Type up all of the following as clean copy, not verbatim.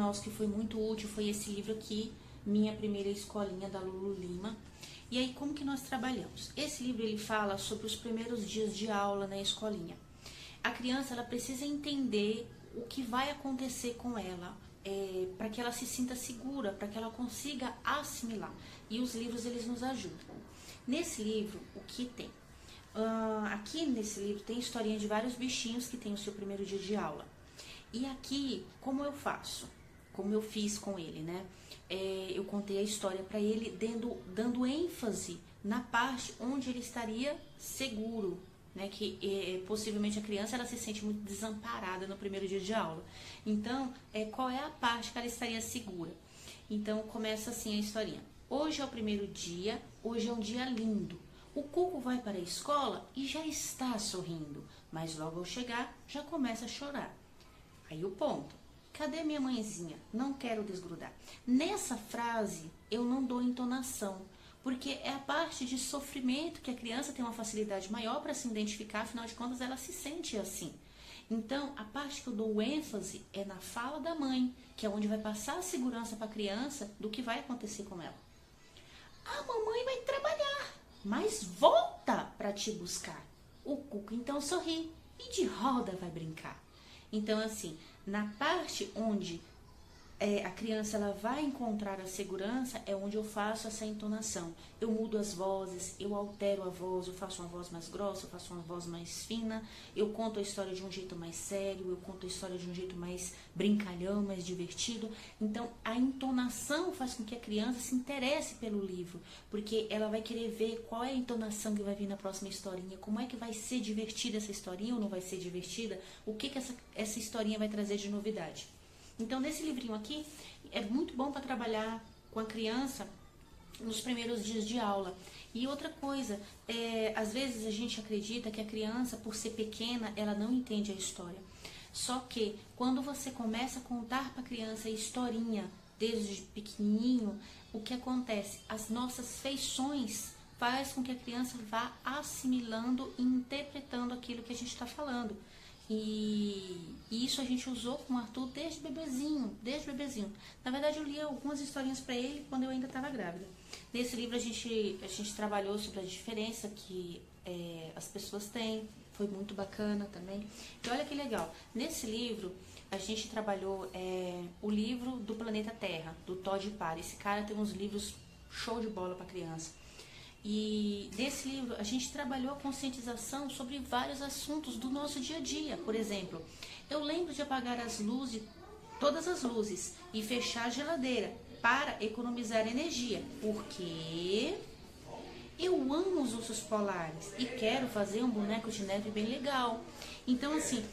nosso que foi muito útil foi esse livro aqui, Minha Primeira Escolinha, da Lulu Lima. E aí, como que nós trabalhamos? Esse livro, ele fala sobre os primeiros dias de aula na escolinha. A criança, ela precisa entender o que vai acontecer com ela, para que ela se sinta segura, para que ela consiga assimilar. E os livros, eles nos ajudam. Nesse livro, o que tem? Aqui nesse livro tem historinha de vários bichinhos que tem o seu primeiro dia de aula. E aqui, como eu faço? Como eu fiz com ele, né? Eu contei a história para ele dando ênfase na parte onde ele estaria seguro, né? Que possivelmente a criança, ela se sente muito desamparada no primeiro dia de aula. Então, qual é a parte que ela estaria segura? Então, começa assim a historinha. Hoje é o primeiro dia, hoje é um dia lindo. O Cuco vai para a escola e já está sorrindo, mas logo ao chegar, já começa a chorar. Aí o ponto. Cadê minha mãezinha? Não quero desgrudar. Nessa frase, eu não dou entonação, porque é a parte de sofrimento que a criança tem uma facilidade maior para se identificar, afinal de contas, ela se sente assim. Então, a parte que eu dou ênfase é na fala da mãe, que é onde vai passar a segurança para a criança do que vai acontecer com ela. A mamãe vai trabalhar, mas volta para te buscar. O Cuco então sorri e de roda vai brincar. Então, assim, na parte onde a criança, ela vai encontrar a segurança, é onde eu faço essa entonação. Eu mudo as vozes, eu altero a voz, eu faço uma voz mais grossa, eu faço uma voz mais fina, eu conto a história de um jeito mais sério, eu conto a história de um jeito mais brincalhão, mais divertido. Então, a entonação faz com que a criança se interesse pelo livro, porque ela vai querer ver qual é a entonação que vai vir na próxima historinha, como é que vai ser divertida essa historinha ou não vai ser divertida, o que essa historinha vai trazer de novidade. Então, nesse livrinho aqui, é muito bom para trabalhar com a criança nos primeiros dias de aula. E outra coisa, às vezes a gente acredita que a criança, por ser pequena, ela não entende a história. Só que, quando você começa a contar para a criança a historinha desde pequenininho, o que acontece? As nossas feições faz com que a criança vá assimilando e interpretando aquilo que a gente está falando. E isso a gente usou com o Arthur desde bebezinho. Na verdade, eu li algumas historinhas para ele quando eu ainda estava grávida. Nesse livro a gente trabalhou sobre a diferença que as pessoas têm. Foi muito bacana também. E olha que legal, nesse livro a gente trabalhou o livro do Planeta Terra, do Todd Parr. Esse cara tem uns livros show de bola para criança. E nesse livro a gente trabalhou a conscientização sobre vários assuntos do nosso dia a dia. Por exemplo, eu lembro de apagar as luzes, todas as luzes, e fechar a geladeira para economizar energia, porque eu amo os ursos polares e quero fazer um boneco de neve bem legal. Então, assim,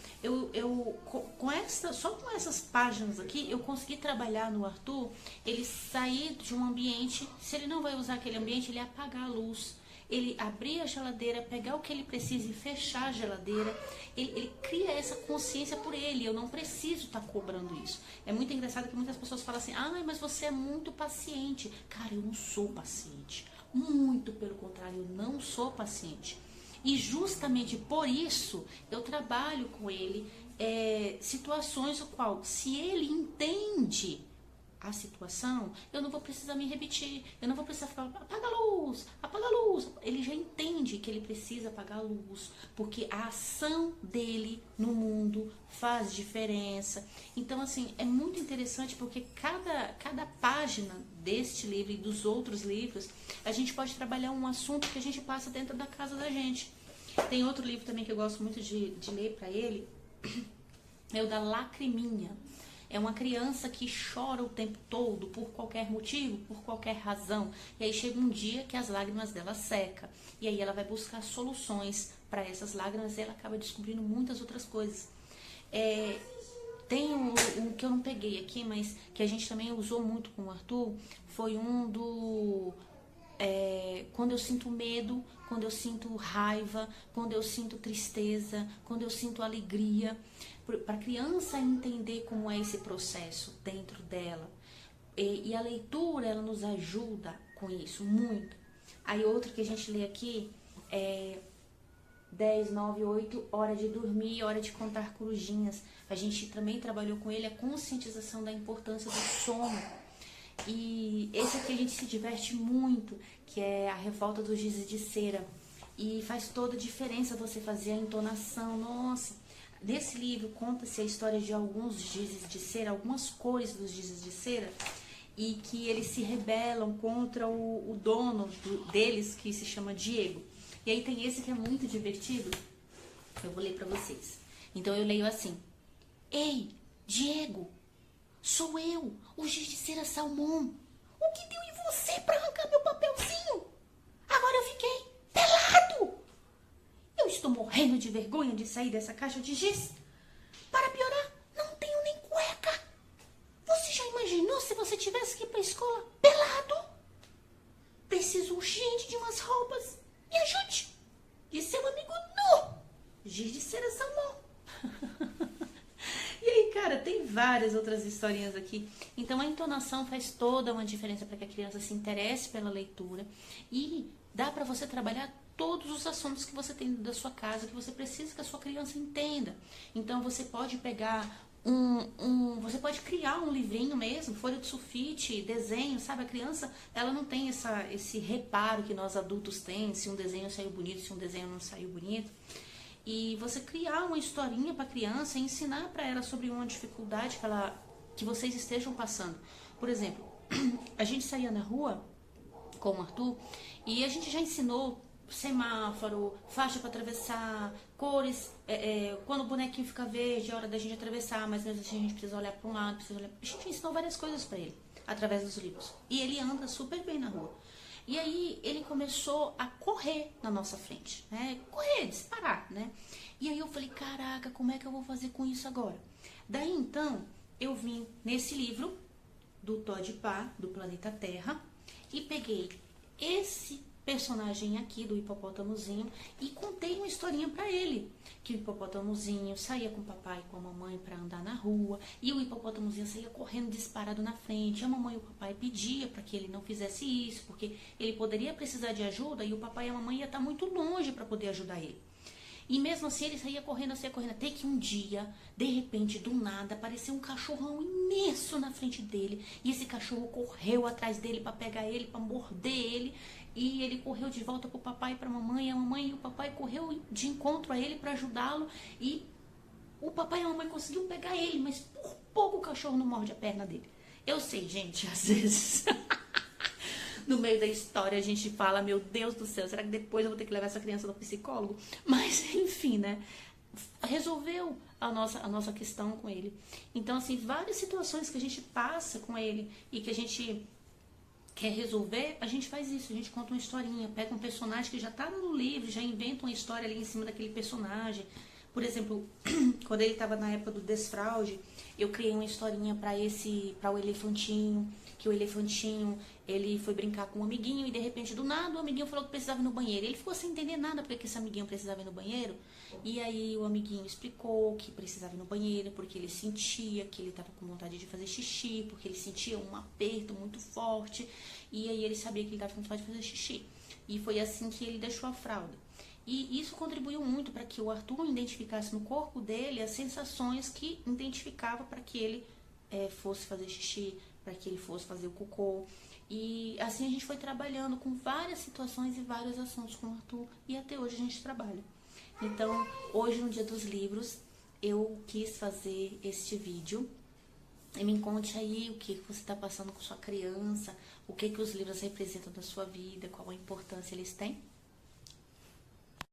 só com essas páginas aqui, eu consegui trabalhar no Arthur, ele sair de um ambiente, se ele não vai usar aquele ambiente, ele apagar a luz, ele abrir a geladeira, pegar o que ele precisa e fechar a geladeira. Ele cria essa consciência por ele, eu não preciso estar cobrando isso. É muito engraçado que muitas pessoas falam assim, mas você é muito paciente. Cara, eu não sou paciente. Muito pelo contrário, eu não sou paciente. E justamente por isso eu trabalho com ele situações no qual, se ele entende a situação, eu não vou precisar me repetir, eu não vou precisar ficar, apaga a luz, apaga a luz. Ele já entende que ele precisa apagar a luz, porque a ação dele no mundo faz diferença. Então, assim, é muito interessante porque cada página deste livro e dos outros livros, a gente pode trabalhar um assunto que a gente passa dentro da casa da gente. Tem outro livro também que eu gosto muito de ler para ele, é o da Lacriminha. É uma criança que chora o tempo todo, por qualquer motivo, por qualquer razão. E aí chega um dia que as lágrimas dela secam. E aí ela vai buscar soluções para essas lágrimas e ela acaba descobrindo muitas outras coisas. Tem um que eu não peguei aqui, mas que a gente também usou muito com o Arthur, foi um do... quando eu sinto medo, quando eu sinto raiva, quando eu sinto tristeza, quando eu sinto alegria, para a criança entender como é esse processo dentro dela. E a leitura, ela nos ajuda com isso, muito. Aí outro que a gente lê aqui é 10, 9, 8, hora de dormir, hora de contar corujinhas. A gente também trabalhou com ele a conscientização da importância do sono. E esse aqui a gente se diverte muito, que é a Revolta dos Gizes de Cera. E faz toda a diferença você fazer a entonação. Nossa, nesse livro conta-se a história de alguns gizes de cera, algumas cores dos gizes de cera, e que eles se rebelam contra o dono deles, que se chama Diego. E aí tem esse que é muito divertido, eu vou ler pra vocês. Então eu leio assim: Ei, Diego, sou eu, o giz de cera Salmão. O que deu em você pra arrancar meu papelzinho? Agora eu fiquei pelado. Eu estou morrendo de vergonha de sair dessa caixa de giz. Para piorar, não tenho nem cueca. Você já imaginou se você tivesse que ir pra escola pelado? Preciso urgente de umas roupas. Me ajude. E seu amigo nu, giz de cera Salmão. E aí, cara, tem várias outras historinhas aqui. Então, a entonação faz toda uma diferença para que a criança se interesse pela leitura. E dá para você trabalhar todos os assuntos que você tem da sua casa, que você precisa que a sua criança entenda. Então, você pode pegar você pode criar um livrinho mesmo, folha de sulfite, desenho, sabe? A criança, ela não tem esse reparo que nós adultos temos, se um desenho saiu bonito, se um desenho não saiu bonito. E você criar uma historinha para a criança e ensinar para ela sobre uma dificuldade que vocês estejam passando. Por exemplo, a gente saía na rua com o Arthur e a gente já ensinou semáforo, faixa para atravessar, cores, quando o bonequinho fica verde, é hora da gente atravessar, mas mesmo assim a gente precisa olhar para um lado, a gente ensinou várias coisas para ele, através dos livros. E ele anda super bem na rua. E aí ele começou a correr na nossa frente, né? Correr, disparar, né? E aí eu falei, caraca, como é que eu vou fazer com isso agora? Daí então, eu vim nesse livro do Todd Parr, do Planeta Terra, e peguei esse personagem aqui do hipopótamozinho e contei uma historinha pra ele, que o hipopótamozinho saía com o papai e com a mamãe pra andar na rua, e o hipopótamozinho saía correndo disparado na frente. A mamãe e o papai pedia para que ele não fizesse isso, porque ele poderia precisar de ajuda e o papai e a mamãe ia estar muito longe para poder ajudar ele. E mesmo assim ele saía correndo, até que um dia, de repente, do nada, apareceu um cachorrão imenso na frente dele. E esse cachorro correu atrás dele para pegar ele, para morder ele. E ele correu de volta pro papai e pra mamãe. E a mamãe e o papai correu de encontro a ele para ajudá-lo. E o papai e a mamãe conseguiram pegar ele, mas por pouco o cachorro não morde a perna dele. Eu sei, gente, às vezes... No meio da história a gente fala, meu Deus do céu, será que depois eu vou ter que levar essa criança no psicólogo? Mas, enfim, né? Resolveu a nossa questão com ele. Então, assim, várias situações que a gente passa com ele e que a gente quer resolver, a gente faz isso. A gente conta uma historinha, pega um personagem que já tá no livro, já inventa uma história ali em cima daquele personagem. Por exemplo, quando ele estava na época do desfraude, eu criei uma historinha para o elefantinho, que o elefantinho, ele foi brincar com um amiguinho e de repente do nada o amiguinho falou que precisava ir no banheiro. Ele ficou sem entender nada porque esse amiguinho precisava ir no banheiro. E aí o amiguinho explicou que precisava ir no banheiro porque ele sentia que ele estava com vontade de fazer xixi, porque ele sentia um aperto muito forte e aí ele sabia que ele estava com vontade de fazer xixi. E foi assim que ele deixou a fralda. E isso contribuiu muito para que o Arthur identificasse no corpo dele as sensações que identificava para que ele fosse fazer xixi, para que ele fosse fazer o cocô. E assim a gente foi trabalhando com várias situações e vários assuntos com o Arthur e até hoje a gente trabalha. Então, hoje no Dia dos Livros, eu quis fazer este vídeo. E me conte aí o que você está passando com sua criança, o que os livros representam na sua vida, qual a importância eles têm.